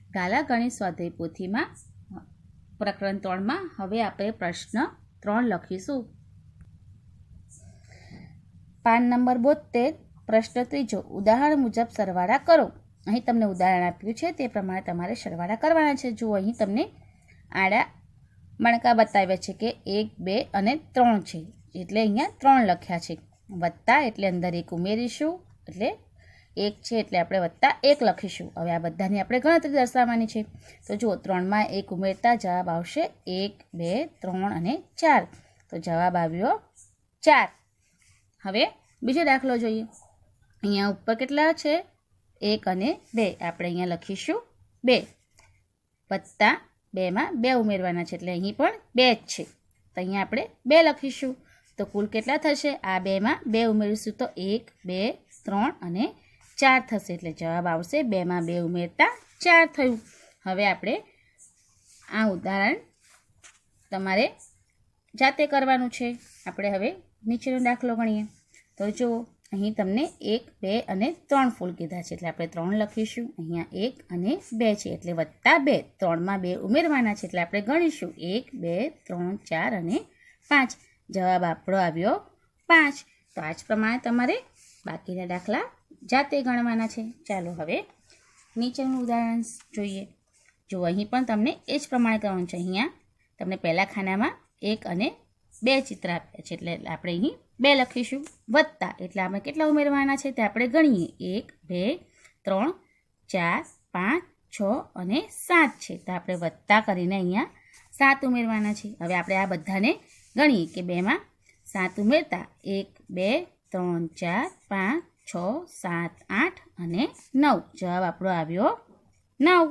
ગાલા ગણિત સ્વાધ્યાય પોથીમાં પ્રકરણ 3માં હવે આપણે પ્રશ્ન 3 લખીશું. પાન નંબર 72, પ્રશ્ન 3. ઉદાહરણ મુજબ સરવાળા કરો. અહીં તમને ઉદાહરણ આપ્યું છે તે પ્રમાણે તમારે સરવાળા કરવાના છે. જુઓ, અહીં તમને આડા મણકા બતાવ્યા છે કે 1, 2 અને 3 છે, એટલે અહીંયા 3 લખ્યા છે. વત્તા એટલે અંદર 1 ઉમેરીશું, એટલે 1 છે એટલે આપણે +1 લખીશું. હવે આ બધાની આપણે ગણતરી દર્શાવવાની છે. તો જુઓ, 3માં 1 ઉમેરતા જવાબ આવશે 1, 2, 3 અને 4. તો જવાબ આવ્યો 4. હવે બીજો દાખલો જોઈએ. અહીંયા ઉપર કેટલા છે? 1 અને 2. આપણે અહીંયા લખીશું 2. વત્તા 2માં 2 ઉમેરવાના છે, એટલે અહીં પણ 2 જ છે. તો અહીંયા આપણે 2 લખીશું. તો કુલ કેટલા થશે? આ 2માં 2 ઉમેરીશું તો 1, 2, 3 અને 4 થશે. એટલે જવાબ આવશે 2માં 2 ઉમેરતા 4 થયું. હવે આપણે આ ઉદાહરણ તમારે જાતે કરવાનું છે. આપણે હવે નીચેનો દાખલો ગણીએ. તો જુઓ, અહીં તમને 1, 2 અને 3 ફૂલ કીધા છે, એટલે આપણે 3 લખીશું. અહીંયા 1 અને 2 છે, એટલે +2. 3માં 2 ઉમેરવાના છે, એટલે આપણે ગણીશું 1, 2, 3, 4 અને 5. જવાબ આપણો આવ્યો 5. તો આ જ પ્રમાણે તમારે બાકીના દાખલા જાતે ગણવાના છે. ચાલો હવે નીચેનું ઉદાહરણ જોઈએ. જો અહીં પણ તમને એ જ પ્રમાણે કરવાનું છે. અહીંયા તમને પહેલા ખાનામાં 1 અને 2 ચિત્ર આપ્યા છે, એટલે આપણે અહીં 2 લખીશું. વત્તા એટલે આપણે કેટલા ઉમેરવાના છે તે આપણે ગણીએ. 1, 2, 3, 4, 5, 6 અને 7 છે. તો આપણે વત્તા કરીને અહીંયા 7 ઉમેરવાના છે. હવે આપણે આ બધાને ગણીએ કે 2માં 7 ઉમેરતા 1, 2, 3, 4, 5, 6, 7, 8 અને 9. જવાબ આપણો આવ્યો 9.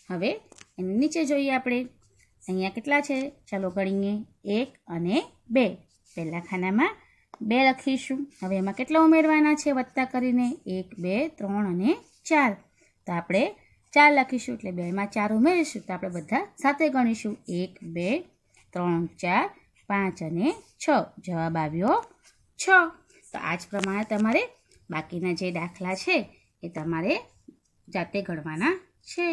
હવે એની નીચે જોઈએ આપણે. અહીંયા કેટલા છે? ચાલો ગણીએ. 1 અને 2. પહેલા ખાનામાં 2 લખીશું. હવે એમાં કેટલા ઉમેરવાના છે વત્તા કરીને? 1, 2, 3 અને 4. તો આપણે 4 લખીશું, એટલે 2માં 4 ઉમેરીશું. તો આપણે બધા સાથે ગણીશું. 1, 2, 3, 4, 5 અને 6. જવાબ આવ્યો 6. તો આ જ પ્રમાણે તમારે બાકીના જે દાખલા છે એ તમારે જાતે ગણવાના છે.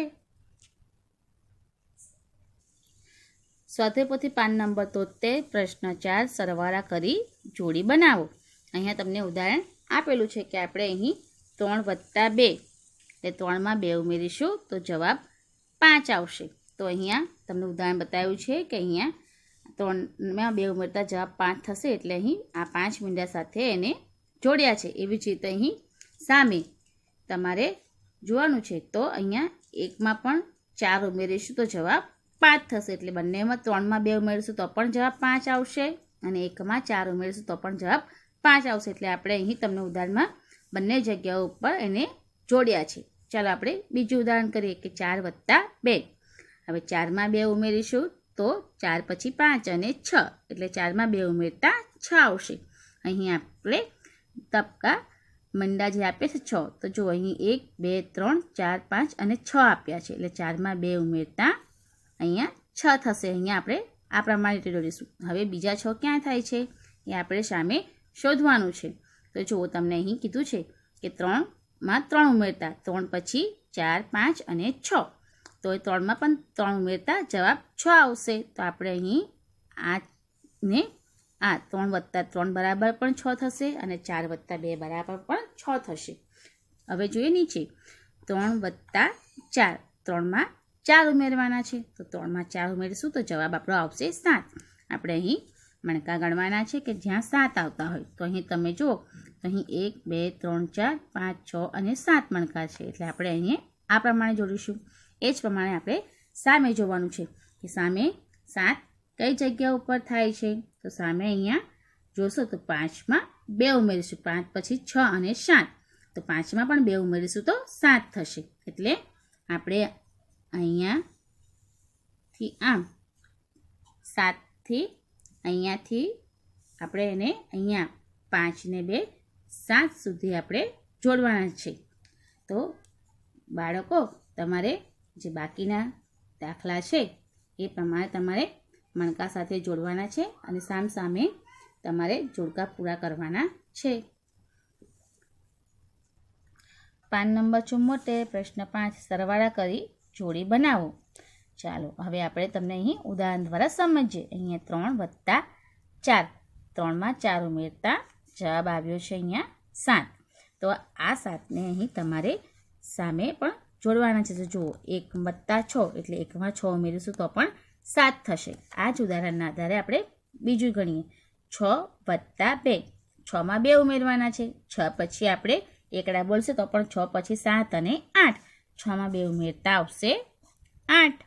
સ્વાધ્યાય પોથી પાન નંબર 73, પ્રશ્ન 4. સરવાળા કરી જોડી બનાવો. અહીંયા તમને ઉદાહરણ આપેલું છે કે આપણે અહીં 3 + 2, એટલે 3માં 2 ઉમેરીશું તો જવાબ 5 આવશે. તો અહીંયા તમને ઉદાહરણ બતાવ્યું છે કે અહીંયા 3માં 2 ઉમેરતા જવાબ 5 થશે, એટલે અહીં આ 5 મીંડા સાથે એને જોડ્યા છે. એવી જ રીતે અહીં સામે તમારે જોવાનું છે. તો અહીંયા 1માં પણ 4 ઉમેરીશું તો જવાબ 5 થશે, એટલે બંનેમાં 3માં 2 ઉમેરીશું તો પણ જવાબ 5 આવશે, અને 1માં 4 ઉમેરીશું તો પણ જવાબ 5 આવશે. એટલે આપણે અહીં તમને ઉદાહરણમાં બંને જગ્યાઓ ઉપર એને જોડ્યા છે. ચાલો આપણે બીજું ઉદાહરણ કરીએ કે 4 + 2. હવે 4માં 2 ઉમેરીશું તો 4 પછી 5 અને 6, એટલે 4માં 2 ઉમેરતા 6 આવશે. અહીં આપણે તબકા મંડા જે આપે છે 6. તો જો અહીં 1, 2, 3, 4, 5 અને 6 આપ્યા છે, એટલે 4માં 2 ઉમેરતા અહીંયા 6 થશે. અહીંયા આપણે આ પ્રમાણે રીતે જોડીશું. હવે બીજા 6 ક્યાં થાય છે એ આપણે સામે શોધવાનું છે. તો જુઓ, તમને અહીં કીધું છે કે 3માં 3 ઉમેરતા 3 પછી 4, 5 અને 6. તો એ 3માં પણ 3 ઉમેરતા જવાબ 6 આવશે. તો આપણે અહીં આને 3 + 3 બરાબર પણ 6 થશે, અને 4 + 2 બરાબર પણ 6 થશે. હવે જોઈએ નીચે. 3 + 4. 3માં 4 ઉમેરવાના છે, તો 3માં 4 ઉમેરીશું તો જવાબ આપણો આવશે 7. આપણે અહીં મણકા ગણવાના છે કે જ્યાં 7 આવતા હોય. તો અહીં તમે જુઓ, તો અહીં 1, 2, 3, 4, 5, 6 અને 7 મણકા છે, એટલે આપણે અહીં આ પ્રમાણે જોડીશું. એ જ પ્રમાણે આપણે સામે જોવાનું છે કે સામે 7 કઈ જગ્યા ઉપર થાય છે. તો સામે અહીંયા જોશો તો 5માં 2 ઉમેરીશું. 5 પછી 6 અને 7. તો 5માં પણ 2 ઉમેરીશું તો 7 થશે. એટલે આપણે અહીંયાથી આમ 7થી અહીંયાથી આપણે એને અહીંયા 5 ને 2 7 સુધી આપણે જોડવાના છે. તો બાળકો, તમારે જે બાકીના દાખલા છે એ પ્રમાણે તમારે મણકા સાથે જોડવાના છે, અને સામે તમારે જોડકા પૂરા કરવાના છે. પાન નંબર 74, પ્રશ્ન 5. સરવાળા કરી જોડી બનાવો. ચાલો હવે આપણે તમને અહીં ઉદાહરણ દ્વારા સમજીએ. અહીંયા 3 વત્તા 4, 3માં 4 ઉમેરતા જવાબ આવ્યો છે અહીંયા 7. તો આ 7ને અહીં તમારે સામે પણ જોડવાના છે. તો જુઓ 1 વત્તા 6 એટલે 1માં 6 ઉમેરીશું તો પણ 7 થશે. આ જ ઉદાહરણના આધારે આપણે બીજું ગણીએ. 6 વત્તા 2, 6માં 2 ઉમેરવાના છે. 6 પછી આપણે એકડા બોલશે તો પણ 6 પછી 7 અને 8, 6માં 2 ઉમેરતા આવશે 8.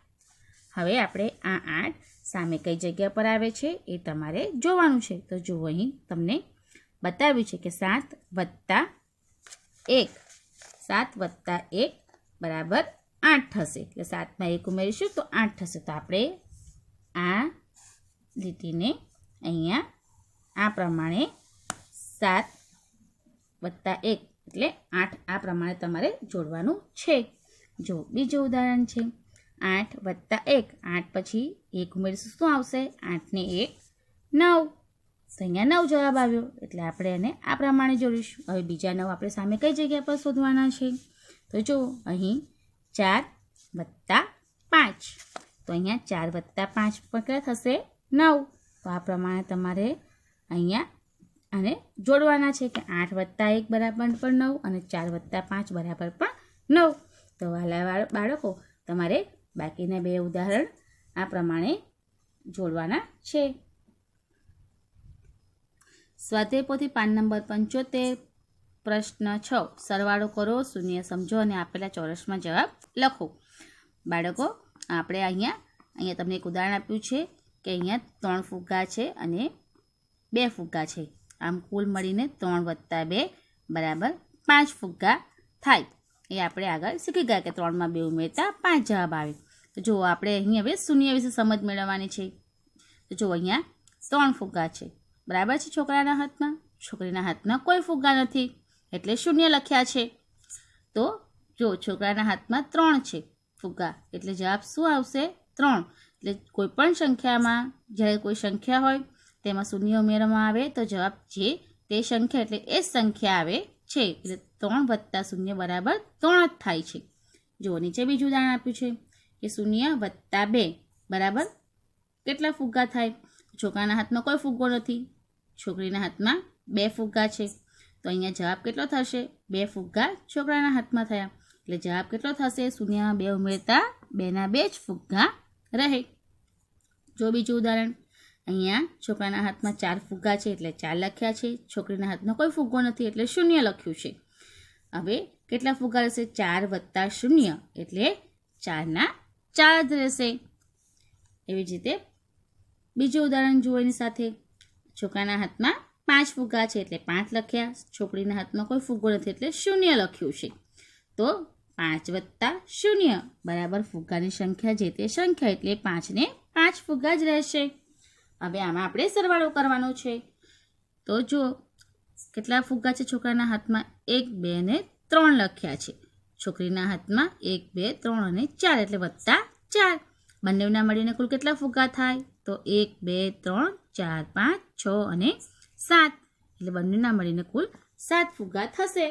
હવે આપણે આ 8 સામે કઈ જગ્યા પર આવે છે એ તમારે જોવાનું છે. તો જુઓ અહીં તમને બતાવ્યું છે કે 7 વત્તા 1, 7 વત્તા 1 બરાબર 8 થશે. એટલે 7માં 1 ઉમેરીશું તો 8 થશે. તો આપણે આ લીટીને અહીંયા આ પ્રમાણે 7 વત્તા 1 એટલે 8 આ પ્રમાણે તમારે જોડવાનું છે. જો બીજું ઉદાહરણ છે 8 વત્તા 1, 8 પછી 1 ઉમેરીશું શું આવશે? 8 ને 1 9. તો અહીંયા 9 જવાબ આવ્યો એટલે આપણે એને આ પ્રમાણે જોડીશું. હવે બીજા 9 આપણે સામે કઈ જગ્યા પર શોધવાના છે? તો જુઓ અહીં 4 વત્તા 5. તો અહીંયા 4 વત્તા 5 પર કેટલા થશે? 9. તો આ પ્રમાણે તમારે અહીંયા આને જોડવાના છે કે 8 વત્તા 1 બરાબર પણ 9 અને 4 વત્તા 5 બરાબર પણ 9. તો વાલા બાળકો તમારે બાકીના 2 ઉદાહરણ આ પ્રમાણે જોડવાના છે. સ્વાધ્યાય પોથી પાન નંબર 75 પ્રશ્ન 6 સરવાળો કરો, શૂન્ય સમજો અને આપેલા ચોરસમાં જવાબ લખો. બાળકો આપણે અહીંયા તમને એક ઉદાહરણ આપ્યું છે કે અહીંયા 3 ફુગ્ગા છે અને 2 ફુગ્ગા છે. આમ કુલ મળીને 3 વત્તા 2 બરાબર 5 ફુગ્ગા થાય. એ આપણે આગળ શીખી ગયા કે 3માં 2 ઉમેરતા 5 જવાબ આવે. તો જુઓ આપણે અહીં હવે શૂન્ય વિશે સમજ મેળવવાની છે. તો જુઓ અહીંયા 3 ફુગ્ગા છે બરાબર છે છોકરાના હાથમાં. છોકરીના હાથમાં કોઈ ફુગ્ગા નથી એટલે શૂન્ય લખ્યા છે. તો જો છોકરાના હાથમાં 3 છે ફુગ્ગા એટલે જવાબ શું આવશે? 3. એટલે કોઈ પણ સંખ્યામાં જ્યારે કોઈ સંખ્યા હોય તેમાં શૂન્ય ઉમેરવામાં આવે તો જવાબ જે તે સંખ્યા એટલે એ સંખ્યા આવે છે. એટલે 3 વત્તા 0 બરાબર 3 જ થાય છે. જો નીચે બીજું ઉદાહરણ આપ્યું છે કે 0 વત્તા 2 બરાબર કેટલા ફુગ્ગા થાય? છોકરાના હાથમાં કોઈ ફુગ્ગો નથી, છોકરીના હાથમાં 2 ફુગ્ગા છે. તો અહીંયા જવાબ કેટલો થશે? 2 ફુગ્ગા છોકરાના હાથમાં થયા એટલે જવાબ કેટલો થશે? 0માં 2 ઉમેરતા 2ના 2 જ ફુગ્ગા રહે. જો બીજું ઉદાહરણ અહીંયા છોકરાના હાથમાં 4 ફુગ્ગા છે એટલે 4 લખ્યા છે. છોકરીના હાથમાં કોઈ ફુગ્ગો નથી એટલે 0 લખ્યું છે. હવે કેટલા ફુગ્ગા રહેશે? 4 વત્તા 0 એટલે 4ના 4 જ રહેશે. એવી જ રીતે બીજું ઉદાહરણ જુઓ એની સાથે. છોકરાના હાથમાં 5 ફુગ્ગા છે એટલે 5 લખ્યા. છોકરીના હાથમાં કોઈ ફુગ્ગો નથી એટલે 0 લખ્યું છે. તો 5 વત્તા 0 બરાબર ફુગ્ગાની સંખ્યા જે તે સંખ્યા એટલે 5 ને 5 ફુગ્ગા જ રહેશે. હવે આમાં આપણે સરવાળો કરવાનો છે. તો જો કેટલા ફુગ્ગા છે છોકરાના હાથમાં? 1 2 ને 3 લખ્યા છે. છોકરીના હાથમાં 1 2 3 અને 4 એટલે વત્તા 4. બંનેના મળીને કુલ કેટલા ફુગ્ગા થાય? તો 1 2 3 4 5 6 અને 7 એટલે બંનેના મળીને કુલ 7 ફુગ્ગા થશે.